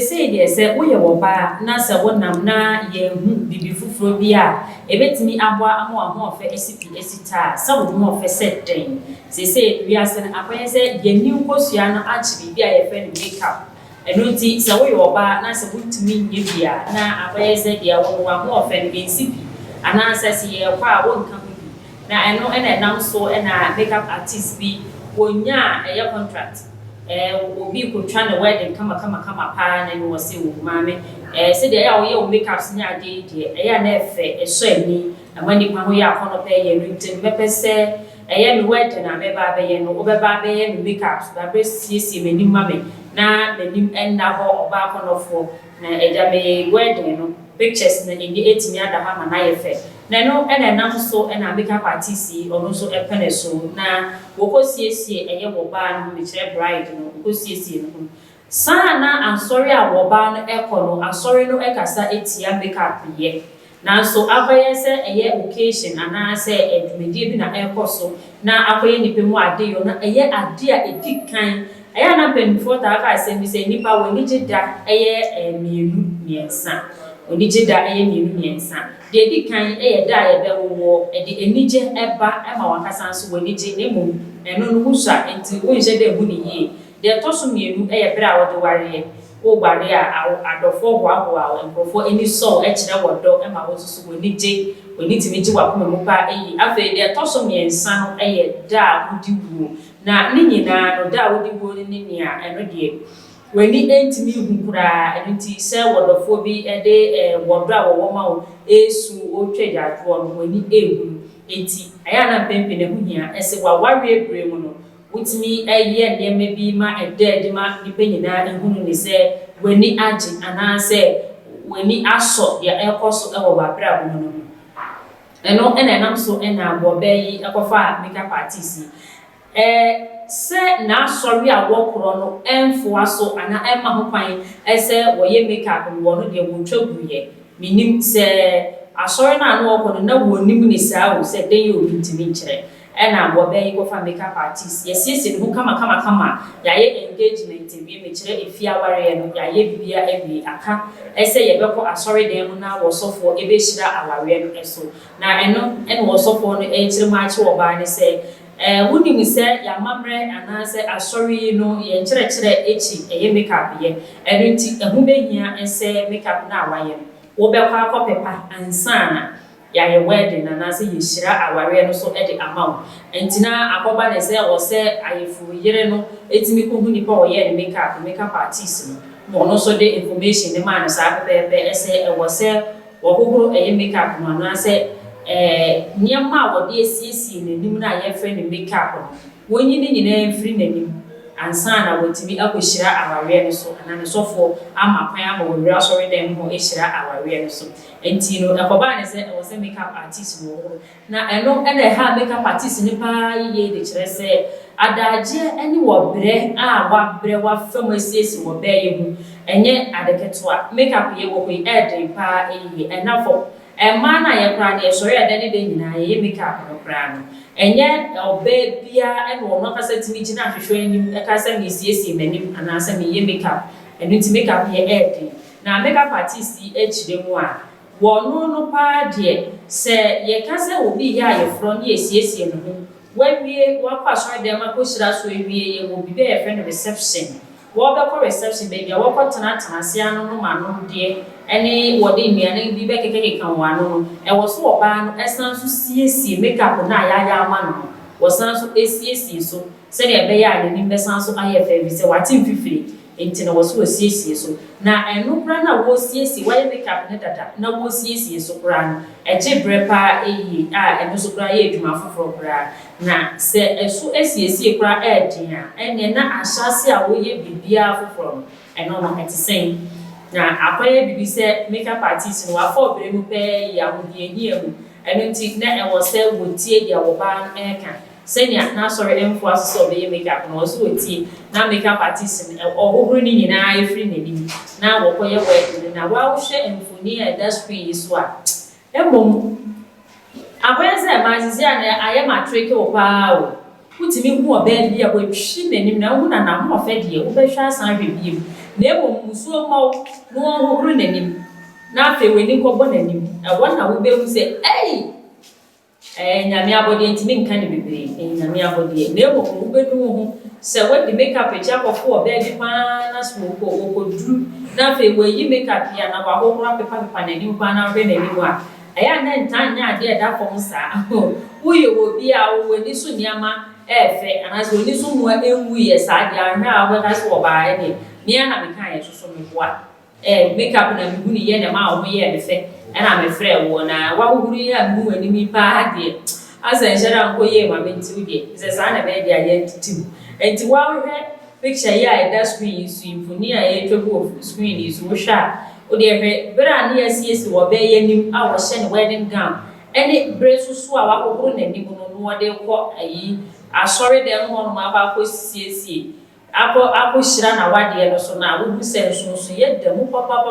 say dear say we woba na se wonam na ye hu bibi fufuro bi a ebetimi aboa ama ho ofe SCP esita sa wo mo ofe set den say we asen akoye say ye ni nkosua no achi bibi a ye fe no makeup eno ti se we woba na se wutimi nye bia na akoye say dia wo ho ofe no SCP ana se se ye kwa wo nka bi na eno na so na makeup artist bi wonya eye contract obi ko twa na wedding kama pa na no wose wo maame se de ya wo ye o makeups nya ade de ya na efe eso ani amani kwa ho ya akono pe ye ntin mepese me wedding na me ba be ye no obeba be ye no makeups ba be siesie mani mame na mani enda ho oba akonofo na eja me wedding no pictures na ndi etimi ada ha na ye fe na no nam so na makeup artist ono so epene so na wokosiesie eye wo ba no me kire bride no wokosiesie no sana ansori a wo ba no ekono ansori no ekasa etia makeup ye na so abaye se eye occasion ana se edumedie bi na ekoso na akoye nipa mu ade yo na eye ade a edikan eye na penfo ta aka se mi se nipa woni gida eye mienu miensa oni gida eye mienu miensa de edikan eye da ye be wo de enije eba ema wakasa nso woni gi nemu eno no husa enti wonje de hu ni ye de toso mienu eye bra wo de ware wo gbare a adofo hoahoa enkrofo eni so e kire wodo ema wo susu woni gi oni timi gi wa komemu pa eyi afa de toso miensa no eye da wodi wuo na ni nyina no da wodi wuo ni nia eno de weni entimi hunkura enti se wodofo bi de wodo a wo ma wo esu otwejato no weni ehu enti aya na pempe ne huhia ese wa ware ebre mu no wutimi eye ndeme bi ma ede ma nipa nyina ehunu ni se weni age ana se weni aso ya ekoso ewo ba bra bu no eno nam so na bo bayi ekofa makeup artist se na sorry a wokro no enfo aso ana ema ho kwan ese woye makeup wo no de wo twaguye minim se asori na no wokro na wonim ni saa wo se den ye obi ntimi nkire na wo be go fa makeup artist yesiesie no kama ya ye engagement bi me kire efia ware no ya ye bibia ebi aka ese ye beko asori den mu na wo sofo ebe hira aware no eso na eno wo sofo no e kire ma achi wo ba ne se wudi mi se ya mamre anase asori no ye kire echi eye makeup ye enti ehu behia ense makeup na awaye wo be kwa akopepa ansana ya ye wedding anase ye hira aware no so e de amaw enti na akoba ne se wo se ayefu yire no etimi ko hu nipa wo ye makeup artist no no so de information ne man sa pepe ese e wo se wo huguro eye makeup no anase nyama wo de esiesie nanim na ye fe ne makeup no wonyi ne nyina free nanim ansa na wotimi akohira aware no so ana ne sofo ama kwan ama wo wura sorry dem ho ehira aware no so enti no akoba ne se wo se makeup artist wo na eno ha makeup artist ni pa ye de kire se adaje eni wo bre a wa bre wa fam esiesie wo be ye hu enye adeketwa makeup ye wo ko eden pa ye enafo mana ye kra na esori adani de nyina ye makeup no kra no enye obe bia eno no kasa timi gina hwehwe anim e kasa mi siesie manim anasa me ye makeup eno ti makeup ye edi na makeup artist echire mu a wono no pa de se ye kasa obi ya ye fro ne siesie no ho wawie wakwa sori de ma ko hira so ewie ye obi be ye friend reception wo be ko reception baby wo ko tana se anu no ma no de eni wo de nnuane bi be keke kan wa no e wo so oba no esan so siesie makeup na ya ama no wo san so esiesie so se de be ya ni be san so aye fa bi se watin fifiri enti na wo so siesie so na enu kra na wo siesie wa makeup ne dada na wo siesie so kra no eje brepa eyi a enu so kra ye eduma foforo kra na se esu esiesie kra edin a ene na ahyase a wo ye bibia foforo eno no etisen na akoye bibi se makeup artist no afọ bere mu pe ya wo die ni emu eno nti na e wo se wo tie dia wo ba eka senya na sorry enfo aso be makeup no so wo tie na makeup artist no ohohoro ni nyina efiri na bi na wo koye wedding na wa wo hwe emfoni e da screen so a ebom akoye se ma sisi a aye matric wo pa o wotimi hu oba bi a wotwi nanim na hu na na ho fe de wo be hwa san hwe biem na ebo musuo mawo no ho huru nanim na afi weni ko bo nanim e wona wo be hu se nyame abode ntimi nka ne bebre nyame abode na ebo wo be nu ho se what the makeup e cha kofo oba bi pa na so ko dru na afi we yi makeup ya na wa ho huru pepa nanim pa na hwe nanim a aya na ntanya ade da fom sa uye wo bi a wo ni so niama efe anaso ni so mu enwu ye sa dia hwe a wo ka so ba e ni na me kan ye so me boa makeup na me hu ni ye na ma wo ye me fe na me frɛ wo na wa huru ya me hu ani mi pa de asa enjera nko ye ma me nti de se sa na be dia ye titim enti wa hwe picture ya da screen su imfoni a ye twego screen is wo hwa o de hwe bra na yesi wo be ye nim a wo hye ne wedding gown ene bresusu a wa kokoro na nim no no de ko ayi asori de ho no ma ba ko siesie ako shira na wade no so na wo bu se nso ye de mu papa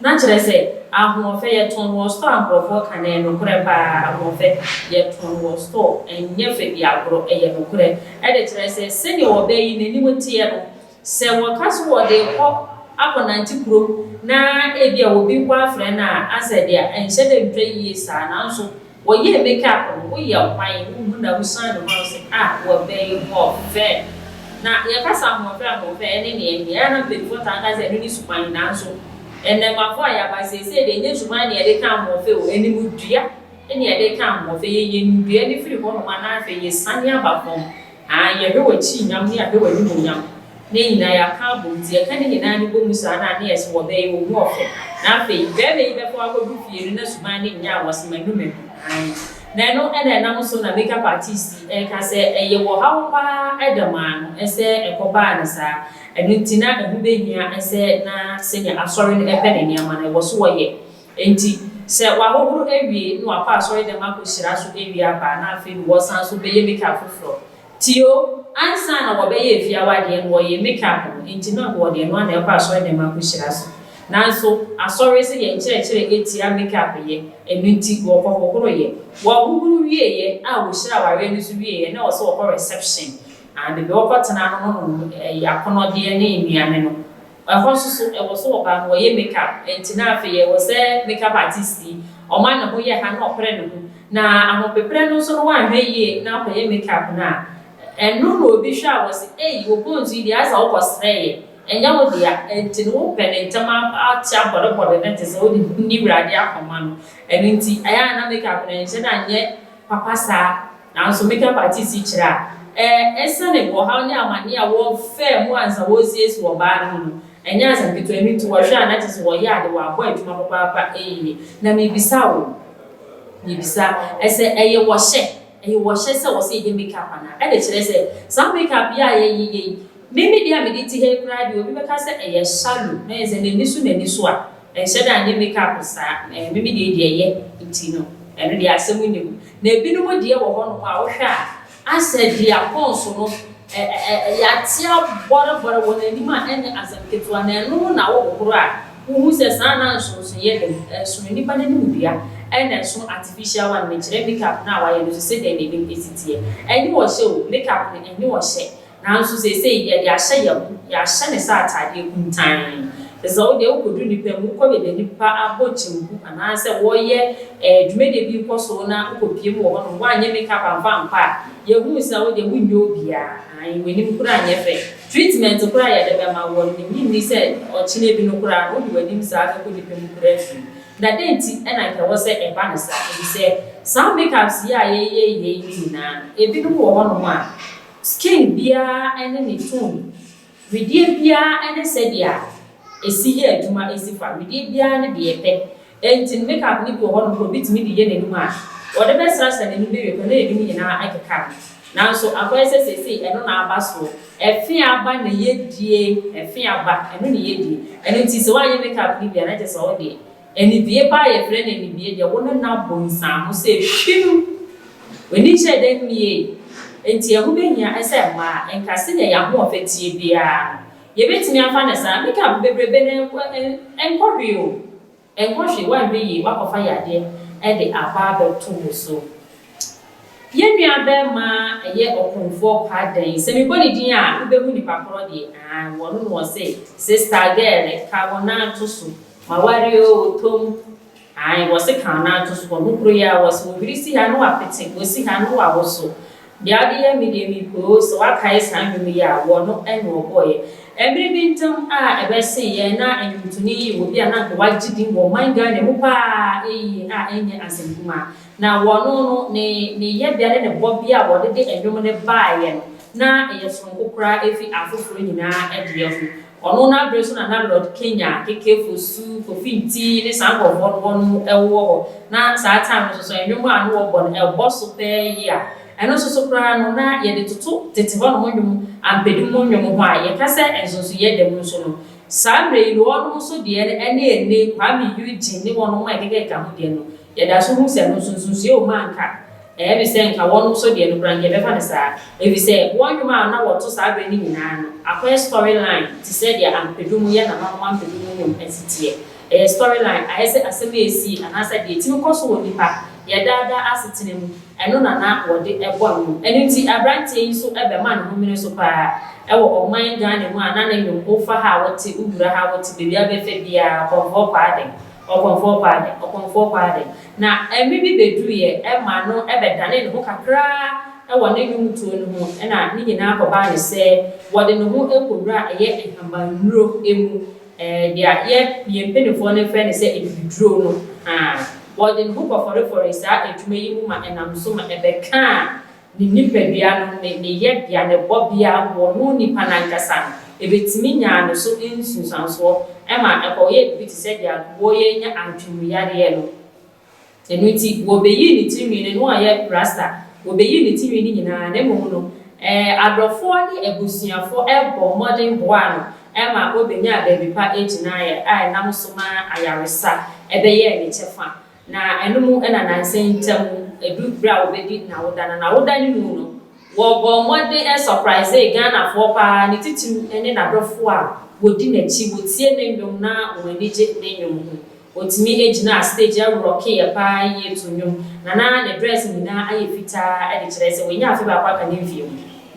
na kire se ahofe ye ton wo store ambrofo kan no kure ba ahofe ye ton wo store enye fe bi agro ye no kure e de kire se se ne wo be yi nani mutie no se wo kaso wo de ko akona ntikuro na ebia obi kwa frɛ na asɛde a enhyɛ de ntwa yie saa na nso wo ye makeup no wo ye kwan wo na wo san de ho se wo be ho fe na ye kasa ho fe ene ne ye na be fo ta ka se no ni supan na nso ene ma fo ya ba se de nye supan ne ye de ka ho fe o eni mu dua ene ye de ka ho fe ye ndua ni firi ho no ma na fe ye san ya ba fo ye hwe wo chi nyam ne ahwe wo ni mu nyam ne nyina ya ka bonti ya kan nyina ni bomu sa na ne yes wo be wo mu ofe na fe be be fo akodu fie na suman ne nya wasema nume na no ene na so na makeup artist ka se ye wo hawo pa edama no ese ekoba na sa enutina ehu be hia ese na se nya asori ne ebe ne niama na wo so wo ye enti se wa hohuru ewie no apa asori de ma ko shira so ewie apa na fe wo san so be ye makeup foforo tio ansa na wo be ye fia wade no wo ye makeup enti na wo de no na apa asori de ma ko shira so nanso asori se ye nkyerɛkyerɛ etia makeup ye enuti wo kokoro ye wo huru wie ye a wo hyira ware ni so wie ye na wo se wo reception and be wo kotena no yakono de ne nnuane no ɛhɔ so wo so wo ba wo ye makeup enti na afi ye wo se makeup artist o ma na ho ye ha na opre no na ahopepre no so no wa hwe ye na akɔ ye makeup na enu no obi hwa wo se wo bonzu di asa wo kɔsrɛ ye enya wo dia enti no pene ntama atia bɔdɔbɔdɔ ne tese wo ni brade akoma no enu nti aya na makeup na nche na nye papa sa na nso makeup artist kyira esa ne bo ha ne amane a wo fe mu ansa wo siesi wo ba no enya ansa keto enu nti wo hwa na tese wo ya de wo abɔ adwuma papa na me bisa wo ese wo hye se wo se ye makeup na e de kyerɛ se some makeup ya ye mimi dia me diti he kura di obi beka se eye shallow na eze ne nisu a enhye da anye makeup sa mimi dia ye nti no eno dia asemu ni na ebinu mo dia wo ho no a wo hwa a ase dia konso no ya tia bora wo na ni ma ene azamketu na eno na wo horo a wo se sana nso ye de so ni pa na ni mu dia ene so artificial one me kire makeup na wa ye no se de ne bi esitie eni wo hye o makeup ne eni wo hye na nso se ye de ahye ya hye ne sa atade kuntan ezo de okodu nipa mu ko be de nipa abochimbu ana se wo ye dwumede bi koso na okopie mu wo no wa anye makeup ampa ye hu se wo de wunyo bia an wenim kura anye fe treatment kura ye de be ma wo ni se ochine bi no kura no de wanim sa ka ko nipa mu kura fi na denti ena ka wo se e ba ne sa e se some makeups ya ye ni na e bi no wo no ma skin bia ene ne tone vidie bia ene se dia esi ye adwuma esi fa vidie bia ne de epe enti makeup ni ko ho no bitimi de ye n'anum a wo de be sra sra n'anum be ko na ebi ni na akeka na so akoy se eno na aba so efi aba na ye die efi aba eno ne ye die eno nti se wa ye makeup ni bia na je so wo de eni bie ba ye fre na eni bie de wo na bonsa mo se hwim weni che de mi enti ehu behia ese ma enkase ne ya ho ofetie bia ye betimi afa na sa makeup bebrebe na enkohwe o enkohwe wa hwe wa kofa yade e de aba be to so ye nua be ma ye okonfo kwadan se me boni din a ube hu nipa koro de wono no say sister girl ka wona to so ma wari o tom wo se ka na to so no kro ya wo se obiri si ha no apete wo si ha no wa wo so dia de ya mi de mi ko so akai san mi ya wono eno boy every bintum ebe se ye na enwutuni obi ana ko wagidin wo manga ne mu pa enye asempuma na wono no ne ye bia ne bobi a wo de enwom ne baaye no na eye sonko kura efi afoforo nyina ede fu ono na breso na Lord Kenya kekefo su kofinti ne sango won ewo na sa time so enwom anu wo bon eboso pe ya eno so kura no na ye de tutu tete ho no nwom ampedi mo nwom ho a ye kase enso ye dem so no samre ilo ono so de ene kwa mi yuji ni wono ma keke ka ho de no ye da so hu se no sunsun o manka be se nka wono so de no kura nge be fa ne sa e bi se won nwom na wo to sa be ni nyina no akwa storyline ti se de ampedi mo ye na ma ampedi mo nwom entitie storyline ayese aseme esi anasa de timi koso wo nipa ye dada asetene mu eno na wo de ebo no eno ti abrantie yi so ebe ma no mene so pa ewo oman Ghana mu ana na nyom ofa ha wote ubura ha wote bebi abefe bia konfo paade na emibi bedru ye e ma no ebe dane no kakra ewo na nyom tuo no ho na ni nyina akoba ne se wo de no ho ekowura eye ehambanuro emu dia ye penefo ne fe ne se eduduro no what in book of for is that it may you and I'm so much ebeka ni nipadua no ne ye bia ne bobia wo no nipa nankasa ebetimi nya no so insusanso ema ekoye bit said ya wo ye nya antwemu yare no enuti wo beyi ni timi ne no aye rasta wo beyi ni timi ni nyina ne mo no adrofo ni ebusuafo ebo modern boa no ema obenya baby pa ejina ye ai nam so ma ayaresa ebeye ni chefa na enumu ena nansentem edu bra obedi na woda ni mu no wo go mode surprise Ghana for pa ni titiru ene na brofo a wodi na chi wotie na nwom na onije na nwom ho otimi ejina stage rock ye pa ye to nwom na the dress ni na aye fita e de kire se wenya afi ba kwa kan mfie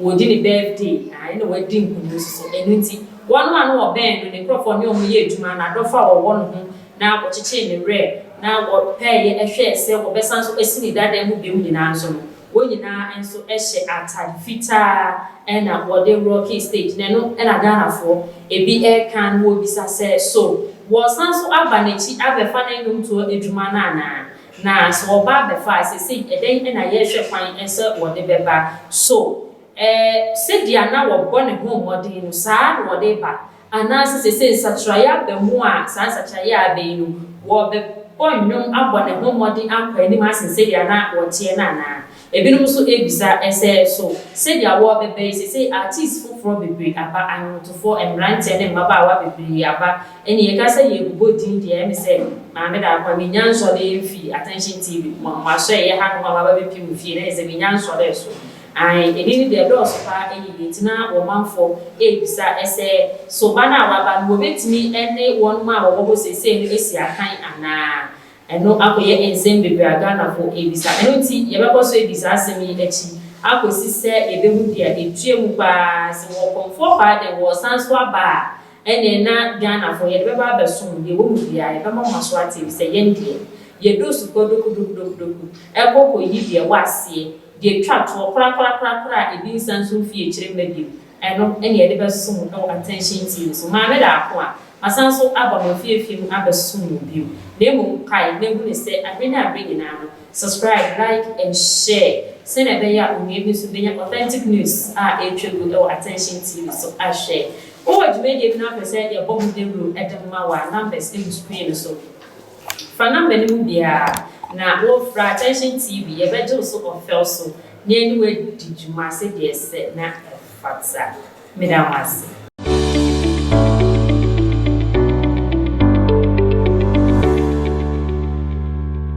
wodi ni birthday ene wadi nkunu so enunti wonu anu oben ni crofo ni omu ye eduma na dofa wo wonu ho na ochiche ni re na wo pay ehwe se wo besan so esini dada mu bem nyina nso no wo nyina enso ehye atade fita na wo de rocky stage na no na Ghana fo ebi kan wo bisa se so wo san so aba na chi abefa na nyum to eduma na so ba befa se eden na ye hwe kwan ense wo de beba so se dia na wo bone ho modern no sa wo de ba ana se satraya be mu a sa satraya be no wo be onyum abone ho modern akwa ni ma se dia na wo tie na ebinum so ebisa ese so se dia wo be se artist for bebre aba anwoto for emrante ne mbaba wa bebre aba eni ye ka se ye gubo din dia me se ma me da kwa minyanso le fi attention tv ma so ye ha no baba be pi mu fi na se minyanso le so ai edini de dos pa eyi tina wo manfo ebisa ese so bana wa ba no betimi ene won ma wo bo se no esi akan ana eno akoye ensem bebre Ghana fo ebisa eno ti ye bebo so ebisa asemi echi akosi se ebehu dia etue mu pa se wo komfo pa de wo sanso aba ene na Ghana fo ye beba abesom de wo mu bia ye bema maso ate bi se ye ndie ye dosu kodoku ekoko yi bia wasie de twato kra ebi sanso fie kire mabim eno ene ye de besom no attention tv so ma me da ko a asanso aba ma fie mu abesom biu nemu kai nemu ne se abena nyina no subscribe like and share send a beya umebi so benya authentic news etwegu o attention tv so a share o adwede na person dey bomb the room edema wa numbers in screen so fa number ni mu bia na wo fra attention tv ye beje so ofel so na anyway did you ma say dey se na fatsa me da wase